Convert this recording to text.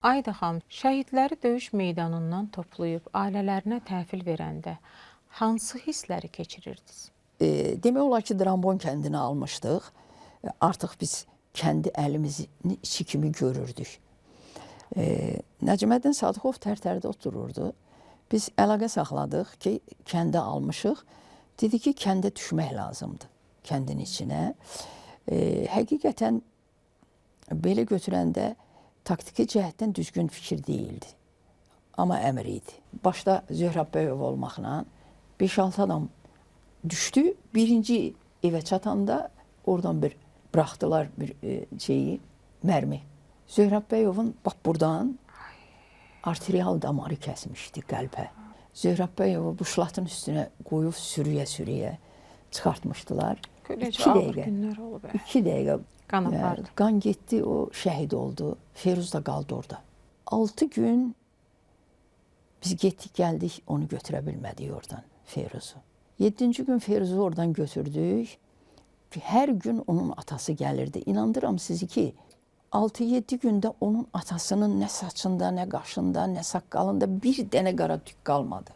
Ayda xanım, şəhidləri döyüş meydanından toplayıb ailələrinə təhvil verəndə hansı hissləri keçirirdiniz? Demək olar ki, Drambon kəndini almışdıq. Artıq biz kəndi əlimizin içi kimi görürdük. Nəcməddin Sadıxov Tərtərdə otururdu. Biz əlaqə saxladıq ki, kəndi almışıq. Dedi ki, kəndə düşmək lazımdır, kəndin içinə. Həqiqətən belə götürəndə taktiki cəhətdən düzgün fikir deyildi. Amma əmr idi. Başda Zöhrab Bəyov olmaqla 5-6 adam düşdü. Birinci evə çatanda oradan bir bıraxdılar bir mərmi. Zöhrab Bəyovun bax buradan arterial damarı kəsmişdi qəlbə. Zöhrab Bəyovu bu şlatın üstünə qoyub sürüyə-sürüyə çıxartmışdılar. Necə 2 ağır dəqiqə. günlər olub. 2 dəqiqə Qan apardı. qan getdi, o şəhid oldu. Firuz da qaldı orada. 6 gün biz getdik, gəldik, onu götürə bilmədik oradan, Firuzu. 7-ci gün Firuzu oradan götürdük. Hər gün onun atası gəlirdi. İnandıram sizi ki, 6-7 gündə onun atasının nə saçında, nə qaşında, nə saqqalında bir dənə qara tük qalmadı.